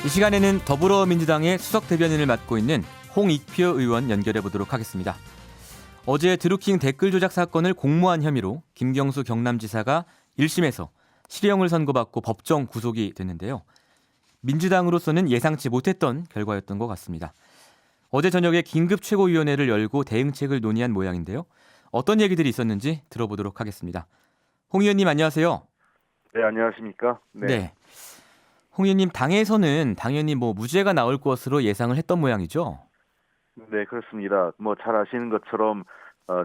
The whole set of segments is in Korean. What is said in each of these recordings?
이 시간에는 더불어민주당의 수석 대변인을 맡고 있는 홍익표 의원 연결해 보도록 하겠습니다. 어제 드루킹 댓글 조작 사건을 공모한 혐의로 김경수 경남지사가 1심에서 실형을 선고받고 법정 구속이 됐는데요. 민주당으로서는 예상치 못했던 결과였던 것 같습니다. 어제 저녁에 긴급 최고위원회를 열고 대응책을 논의한 모양인데요. 어떤 얘기들이 있었는지 들어보도록 하겠습니다. 홍 의원님 안녕하세요. 네, 안녕하십니까? 네. 홍 의원님, 당에서는 당연히 무죄가 나올 것으로 예상을 했던 모양이죠? 네, 그렇습니다. 잘 아시는 것처럼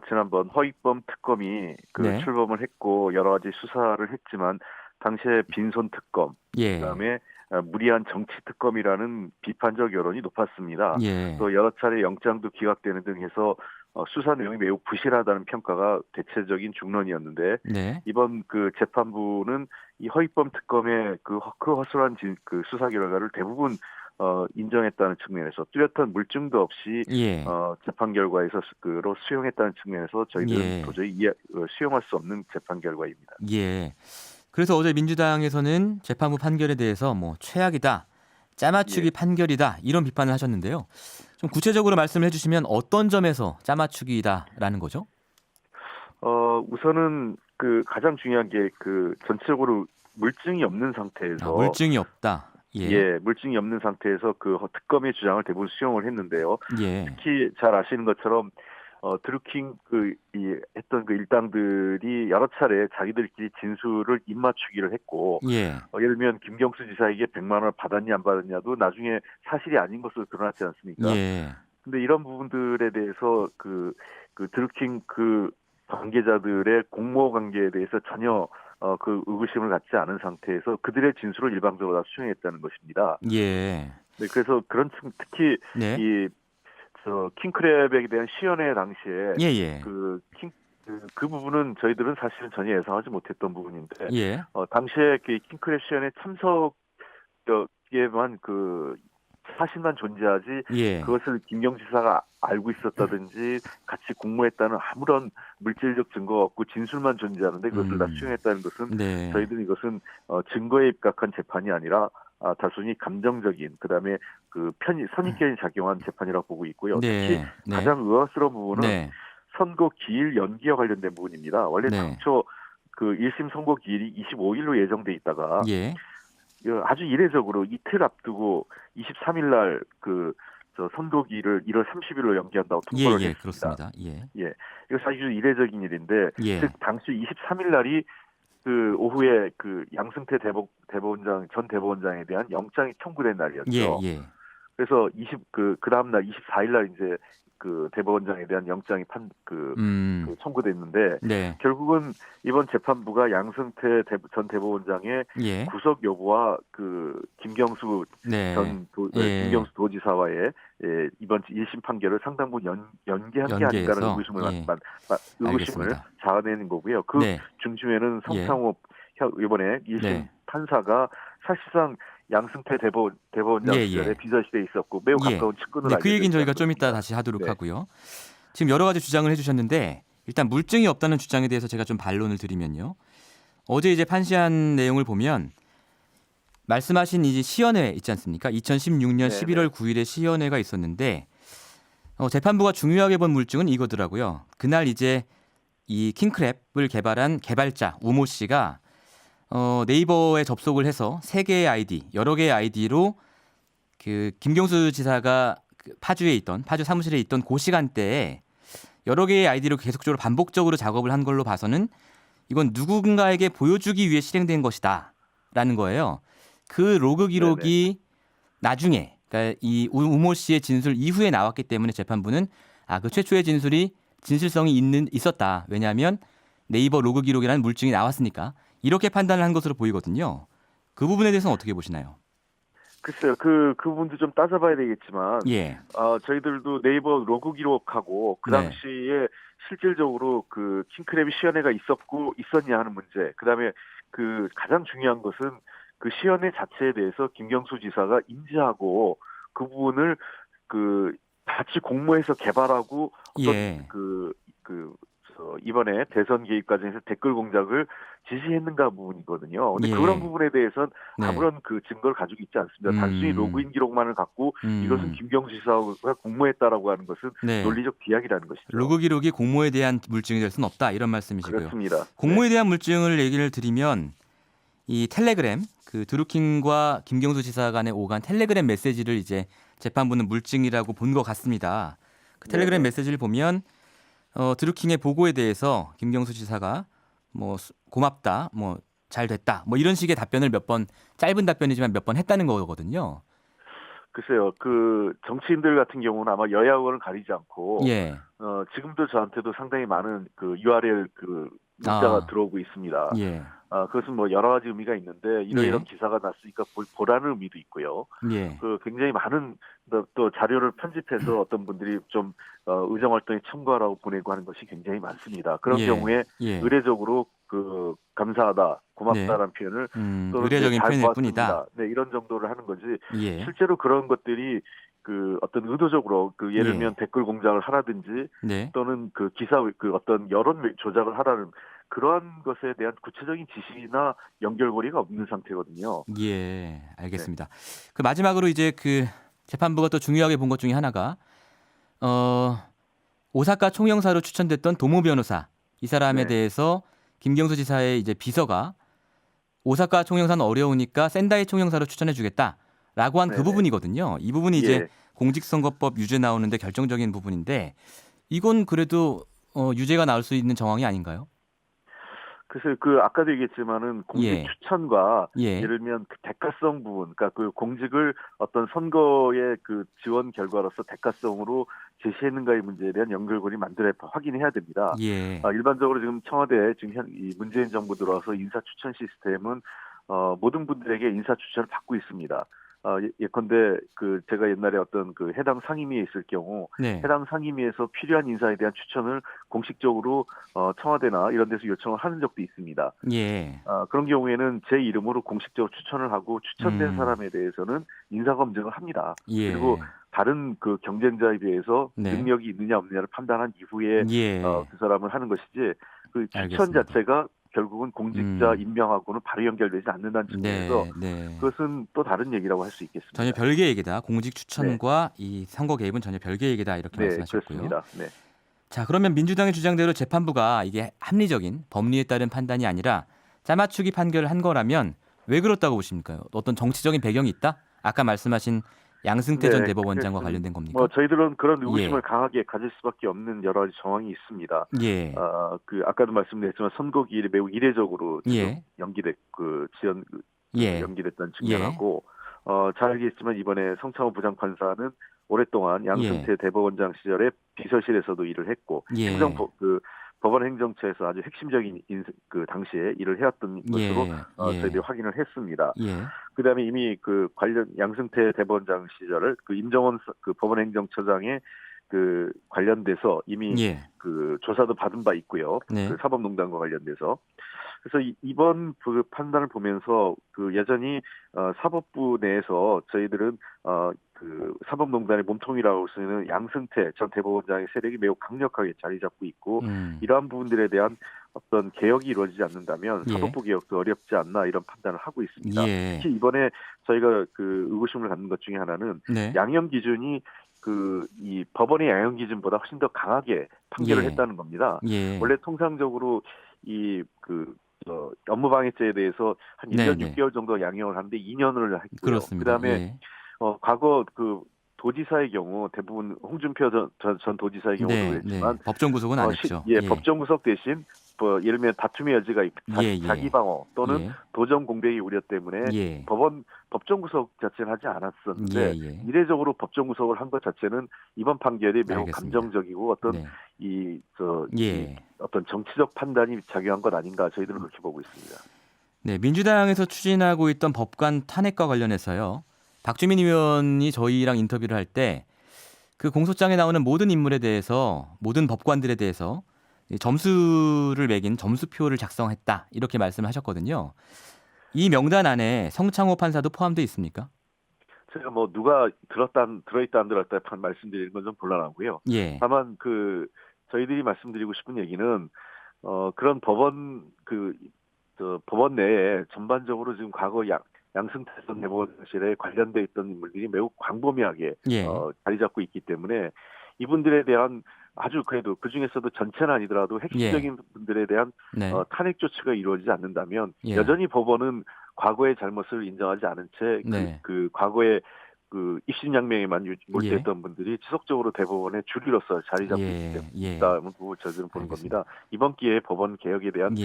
지난번 허익범 특검이 네. 출범을 했고 여러 가지 수사를 했지만 당시에 빈손 특검, 예. 그다음에 무리한 정치 특검이라는 비판적 여론이 높았습니다. 예. 또 여러 차례 영장도 기각되는 등 해서 수사 내용이 매우 부실하다는 평가가 대체적인 중론이었는데 네. 이번 재판부는 이 허익범 특검의 허술한 수사 결과를 대부분 인정했다는 측면에서 뚜렷한 물증도 없이 예. 재판 결과에서 수용했다는 측면에서 저희들은 예. 도저히 수용할 수 없는 재판 결과입니다. 예. 그래서 어제 민주당에서는 재판부 판결에 대해서 최악이다, 짜맞추기 예. 판결이다 이런 비판을 하셨는데요. 좀 구체적으로 말씀을 해주시면 어떤 점에서 짜맞추기다라는 거죠? 우선은 가장 중요한 게 전체적으로 물증이 없는 상태에서 물증이 없다. 예. 물증이 없는 상태에서 특검의 주장을 대부분 수용을 했는데요. 예. 특히 잘 아시는 것처럼 드루킹 했던 일당들이 여러 차례 자기들끼리 진술을 입맞추기를 했고 예. 예를 들면 김경수 지사에게 100만 원을 받았냐 안 받았냐도 나중에 사실이 아닌 것으로 드러났지 않습니까? 예. 근데 이런 부분들에 대해서 드루킹 관계자들의 공모 관계에 대해서 전혀 의구심을 갖지 않은 상태에서 그들의 진술을 일방적으로 다 수용했다는 것입니다. 예. 네, 그래서 특히 네. 킹크랩에 대한 시연회 당시에 예예. 그 부분은 저희들은 사실은 전혀 예상하지 못했던 부분인데 예. 당시에 킹크랩 시연회 참석에만 사실만 존재하지 예. 그것을 김경지사가 알고 있었다든지 같이 공모했다는 아무런 물질적 증거가 없고 진술만 존재하는데 그것을 다 수용했다는 것은 네. 저희들은 이것은 증거에 입각한 재판이 아니라 단순히 감정적인 그다음에 선입견이 작용한 재판이라고 보고 있고요. 특히 네. 네. 가장 의아스러운 부분은 네. 선고 기일 연기와 관련된 부분입니다. 원래 네. 당초 1심 선고 기일이 25일로 예정돼 있다가 예. 아주 이례적으로 이틀 앞두고 23일 날 선고기일을 1월 30일로 연기한다고 통보를 예. 했습니다. 그렇습니다. 예. 이거 사실 이례적인 일인데 예. 즉 당시 23일 날이 오후에 양승태 전 대법원장에 대한 영장이 청구된 날이었죠. 예. 그래서 그 다음 날 24일 날 이제 대법원장에 대한 영장이 청구됐는데 네. 결국은 이번 재판부가 양승태 전 대법원장의 예. 구속 여부와 김경수 네. 김경수 도지사와의 이번 1심 판결을 상당 부분 연기한 게 아닌가라는 의구심을 알겠습니다. 자아내는 거고요. 네. 중심에는 성창호 이번에 1심 네. 판사가 사실상 양승태 대법원장 시절에 비서실에 있었고 매우 가까운 측근으로 네, 알려져 그 얘기는 저희가 있다는 좀 이따 겁니다. 다시 하도록 네. 하고요. 지금 여러 가지 주장을 해주셨는데 일단 물증이 없다는 주장에 대해서 제가 좀 반론을 드리면요. 어제 이제 판시한 내용을 보면 말씀하신 이제 시연회 있지 않습니까? 2016년 11월 9일에 시연회가 있었는데 재판부가 중요하게 본 물증은 이거더라고요. 그날 이제 이 킹크랩을 개발한 개발자 우모 씨가 네이버에 접속을 해서 3개의 아이디, 여러 개의 아이디로 김경수 지사가 파주 사무실에 있던 그 시간대에 여러 개의 아이디로 계속적으로 반복적으로 작업을 한 걸로 봐서는 이건 누군가에게 보여주기 위해 실행된 것이다라는 거예요. 그 로그 기록이 나중에 그러니까 이 우모 씨의 진술 이후에 나왔기 때문에 재판부는 그 최초의 진술이 진실성이 있었다. 왜냐하면 네이버 로그 기록이라는 물증이 나왔으니까 이렇게 판단을 한 것으로 보이거든요. 그 부분에 대해서는 어떻게 보시나요? 글쎄요. 그 부분도 좀 따져봐야 되겠지만 예. 저희들도 네이버 로그 기록하고 그 네. 당시에 실질적으로 킹크랩 시연회가 있었냐 하는 문제. 그다음에 가장 중요한 것은 그 시연회 자체에 대해서 김경수 지사가 인지하고 그 부분을 같이 공모해서 개발하고 어떤 이번에 대선 개입 과정에서 댓글 공작을 지시했는가 부분이거든요. 근데 예. 그런 부분에 대해서는 네. 아무런 그 증거를 가지고 있지 않습니다. 단순히 로그인 기록만을 갖고 이것은 김경수 지사가 공모했다라고 하는 것은 네. 논리적 비약이라는 것이죠. 로그 기록이 공모에 대한 물증이 될 수는 없다 이런 말씀이시고요. 그렇습니다. 공모에 대한 물증을 얘기를 드리면 이 텔레그램 그 드루킹과 김경수 지사 간에 오간 텔레그램 메시지를 이제 재판부는 물증이라고 본 것 같습니다. 그 텔레그램 네네. 메시지를 보면 드루킹의 보고에 대해서 김경수 지사가 뭐 고맙다, 뭐 잘 됐다, 뭐 이런 식의 답변을 몇 번 짧은 답변이지만 몇 번 했다는 거거든요. 글쎄요, 그 정치인들 같은 경우는 아마 여야 의원을 가리지 않고 예. 지금도 저한테도 상당히 많은 그 URL 그 문자가 들어오고 있습니다. 예. 그것은 뭐 여러 가지 의미가 있는데 이런 예. 기사가 났으니까 보라는 의미도 있고요. 예. 그 굉장히 많은 또 자료를 편집해서 어떤 분들이 좀 의정 활동에 참고하라고 보내고 하는 것이 굉장히 많습니다. 그런 예. 경우에 예. 의례적으로 그 감사하다, 고맙다라는 표현을 또 의례적인 잘 표현일 보았습니다. 뿐이다. 네, 이런 정도를 하는 거지. 예. 실제로 그런 것들이 그 어떤 의도적으로 그 예를 예. 들면 댓글 공작을 하라든지 네. 또는 그 기사 그 어떤 여론 조작을 하라는 그러한 것에 대한 구체적인 지시나 연결고리가 없는 상태거든요. 예, 알겠습니다. 그 마지막으로 이제 그 재판부가 또 중요하게 본 것 중에 하나가 오사카 총영사로 추천됐던 도모 변호사 이 사람에 네. 대해서 김경수 지사의 이제 비서가 오사카 총영사는 어려우니까 센다이 총영사로 추천해주겠다라고 한 그 네네. 부분이거든요. 이 부분이 이제 예. 공직선거법 유죄 나오는데 결정적인 부분인데 이건 그래도 유죄가 나올 수 있는 정황이 아닌가요? 그래서 그 아까도 얘기했지만은 공직 예. 추천과 예. 예를 들면 그 대가성 부분, 그러니까 그 공직을 어떤 선거의 그 지원 결과로서 대가성으로 제시했는가의 문제에 대한 연결고리 만들어 확인해야 됩니다. 예. 일반적으로 지금 청와대 지금 이 문재인 정부 들어와서 인사 추천 시스템은 모든 분들에게 인사 추천을 받고 있습니다. 예컨대 그 제가 옛날에 어떤 그 해당 상임위에 있을 경우 네. 해당 상임위에서 필요한 인사에 대한 추천을 공식적으로 청와대나 이런 데서 요청을 하는 적도 있습니다. 예. 그런 경우에는 제 이름으로 공식적으로 추천을 하고 추천된 사람에 대해서는 인사 검증을 합니다. 예. 그리고 다른 그 경쟁자에 비해서 네. 능력이 있느냐 없느냐를 판단한 이후에 예. 그 사람을 하는 것이지 그 추천 알겠습니다. 자체가 결국은 공직자 임명하고는 바로 연결되지 않는다는 측면에서 네. 그것은 또 다른 얘기라고 할 수 있겠습니다. 전혀 별개의 얘기다. 공직 추천과 이 선거 개입은 전혀 별개의 얘기다. 이렇게 네, 말씀하셨고요. 그렇습니다. 네. 자, 그러면 민주당의 주장대로 재판부가 이게 합리적인 법리에 따른 판단이 아니라 짜맞추기 판결을 한 거라면 왜 그렇다고 보십니까? 어떤 정치적인 배경이 있다? 아까 말씀하신 양승태 전 대법원장과 관련된 겁니까? 뭐 저희들은 그런 의구심을 예. 강하게 가질 수밖에 없는 여러 가지 정황이 있습니다. 예. 그 아까도 말씀드렸지만 선거 기일이 매우 이례적으로 지금 예. 연기됐 그 지연 예. 연기됐다는 측면하고 잘 알겠지만 이번에 성창호 부장판사는 오랫동안 양승태 대법원장 시절에 비서실에서도 일을 했고 예. 법원 행정처에서 아주 핵심적인 그 당시에 일을 해왔던 것으로 저희들이 확인을 했습니다. 예. 그다음에 이미 그 관련 양승태 대법원장 시절을 그 임정원 그 법원 행정처장의 그 관련돼서 이미 그 조사도 받은 바 있고요. 네. 그 사법농단과 관련돼서. 그래서 이번 그 판단을 보면서 그 여전히 사법부 내에서 저희들은 그 사법농단의 몸통이라고 할 수 있는 양승태 전 대법원장의 세력이 매우 강력하게 자리 잡고 있고 이러한 부분들에 대한 어떤 개혁이 이루어지지 않는다면 사법부 개혁도 어렵지 않나 이런 판단을 하고 있습니다. 특히 이번에 저희가 그 의구심을 갖는 것 중에 하나는 양형 기준이 이 법원의 양형 기준보다 훨씬 더 강하게 판결을 했다는 겁니다. 원래 통상적으로 업무방해죄에 대해서 한 1년 6개월 정도 양형을 하는데 2년을 했고요. 그렇습니다. 그다음에 과거 그 도지사의 경우 대부분 홍준표 전 도지사의 경우도 그랬지만 법정 구속은 안 했죠. 법정 구속 대신 예를 들면 다툼의 여지가 자기 방어 또는 도정 공백의 우려 때문에 법정 구속 자체는 하지 않았었는데 이례적으로 법정 구속을 한 것 자체는 이번 판결이 매우 감정적이고 어떤 어떤 정치적 판단이 작용한 것 아닌가 저희들은 그렇게 보고 있습니다. 네, 민주당에서 추진하고 있던 법관 탄핵과 관련해서요. 박주민 의원이 저희랑 인터뷰를 할 때 그 공소장에 나오는 모든 인물에 대해서 모든 법관들에 대해서 점수를 매긴 점수표를 작성했다 이렇게 말씀을 하셨거든요. 이 명단 안에 성창호 판사도 포함되어 있습니까? 제가 뭐 누가 들어있다 안 들었다 말씀드리는 건 좀 곤란하고요. 다만 그 저희들이 말씀드리고 싶은 얘기는 그런 법원 내에 전반적으로 지금 과거 양승태전 대법원실에 관련돼 있던 인물들이 매우 광범위하게 예. 자리 잡고 있기 때문에 이분들에 대한 아주 그래도 그 중에서도 전체는 아니더라도 핵심적인 분들에 대한 네. 탄핵 조치가 이루어지지 않는다면 예. 여전히 법원은 과거의 잘못을 인정하지 않은 채 네. 그 과거의 그 입신양명에만 몰두했던 분들이 지속적으로 대법원의 주류로서 자리 잡고 있다고 저희들은 보는 겁니다. 이번 기회에 법원 개혁에 대한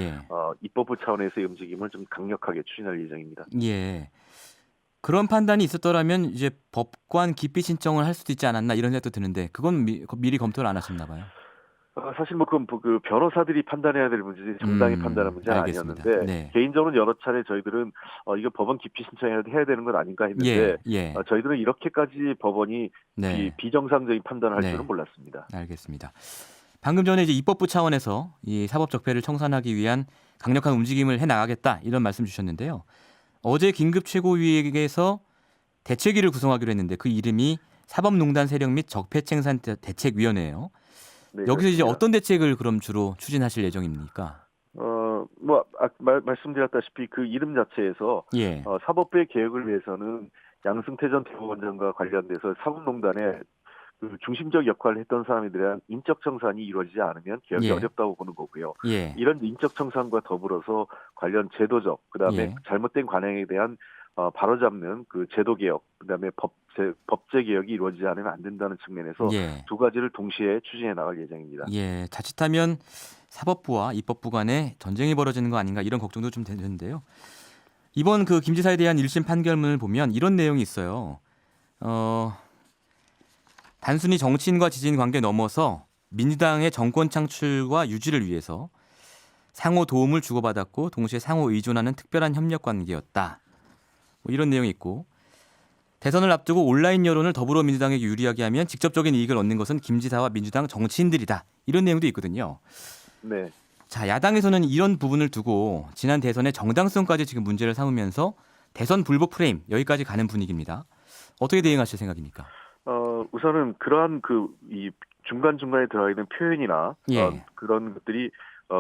입법부 차원에서의 움직임을 좀 강력하게 추진할 예정입니다. 예. 그런 판단이 있었더라면 이제 법관 기피 신청을 할 수도 있지 않았나 이런 생각도 드는데 그건 미리 검토를 안 하셨나 봐요. 사실 그건 그 변호사들이 판단해야 될 문제지 정당이 판단할 문제는 알겠습니다. 아니었는데 네. 개인적으로 여러 차례 저희들은 이거 법원 기피 신청해야 되는 건 아닌가 했는데 저희들은 이렇게까지 법원이 비정상적인 판단을 할 줄은 몰랐습니다. 알겠습니다. 방금 전에 이제 입법부 차원에서 이 사법 적폐를 청산하기 위한 강력한 움직임을 해나가겠다 이런 말씀 주셨는데요. 어제 긴급 최고위에서 대책위를 구성하기로 했는데 그 이름이 사법농단 세력 및 적폐청산 대책위원회예요. 네, 여기서 그렇습니다. 이제 어떤 대책을 그럼 주로 추진하실 예정입니까? 말씀드렸다시피 그 이름 자체에서 사법부의 개혁을 위해서는 양승태 전 대법원장과 관련돼서 사법농단의 그 중심적 역할을 했던 사람에 대한 인적 청산이 이루어지지 않으면 개혁이 어렵다고 보는 거고요. 이런 인적 청산과 더불어서 관련 제도적, 그다음에 잘못된 관행에 대한 바로잡는 그 제도 개혁, 그다음에 법제 개혁이 이루어지지 않으면 안 된다는 측면에서 두 가지를 동시에 추진해 나갈 예정입니다. 자칫하면 사법부와 입법부 간에 전쟁이 벌어지는 거 아닌가 이런 걱정도 좀 되는데요. 이번 그 김 지사에 대한 1심 판결문을 보면 이런 내용이 있어요. 단순히 정치인과 지지인 관계 넘어서 민주당의 정권 창출과 유지를 위해서 상호 도움을 주고받았고 동시에 상호 의존하는 특별한 협력 관계였다. 뭐 이런 내용이 있고 대선을 앞두고 온라인 여론을 더불어민주당에게 유리하게 하면 직접적인 이익을 얻는 것은 김 지사와 민주당 정치인들이다. 이런 내용도 있거든요. 네. 자, 야당에서는 이런 부분을 두고 지난 대선의 정당성까지 지금 문제를 삼으면서 대선 불복 프레임 여기까지 가는 분위기입니다. 어떻게 대응하실 생각입니까? 우선은 그러한 이 중간중간에 들어가 있는 표현이나 그런 것들이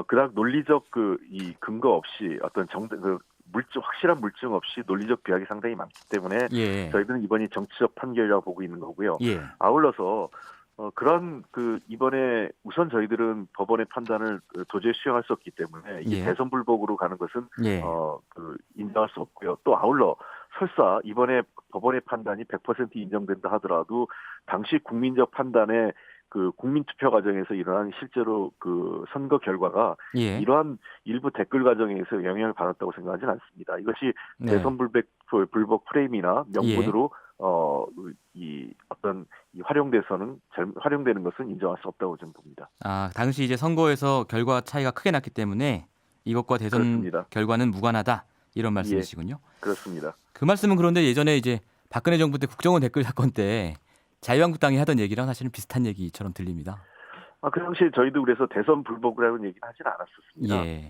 그닥 논리적 이 근거 없이 어떤 확실한 물증 없이 논리적 비약이 상당히 많기 때문에 저희들은 이번이 정치적 판결이라고 보고 있는 거고요. 아울러서 그런 이번에 우선 저희들은 법원의 판단을 도저히 수용할 수 없기 때문에 이게 대선 불복으로 가는 것은 인정할 수 없고요. 또 아울러 설사 이번에 법원의 판단이 100% 인정된다 하더라도 당시 국민적 판단에 그 국민투표 과정에서 일어난 실제로 그 선거 결과가 이러한 일부 댓글 과정에서 영향을 받았다고 생각하지는 않습니다. 이것이 대선 불복 프레임이나 명분으로 활용되는 것은 인정할 수 없다고 저는 봅니다. 당시 이제 선거에서 결과 차이가 크게 났기 때문에 이것과 대선 결과는 무관하다 이런 말씀이시군요. 그렇습니다. 그 말씀은 그런데 예전에 이제 박근혜 정부 때 국정원 댓글 사건 때 자유한국당이 하던 얘기랑 사실은 비슷한 얘기처럼 들립니다. 그 당시에 저희도 그래서 대선 불복이라는 얘기는 하지는 않았었습니다.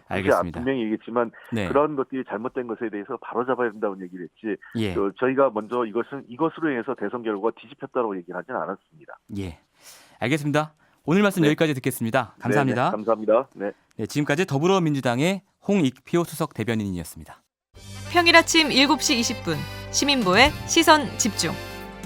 알겠습니다. 분명히 얘기했지만 그런 것들이 잘못된 것에 대해서 바로잡아야 된다고 얘기를 했지. 저희가 먼저 이것으로 인해서 대선 결과가 뒤집혔다고 얘기를 하지는 않았습니다. 알겠습니다. 오늘 말씀 여기까지 듣겠습니다. 감사합니다. 감사합니다. 지금까지 더불어민주당의 홍익표 수석 대변인이었습니다. 평일 아침 7시 20분 시민보의 시선 집중.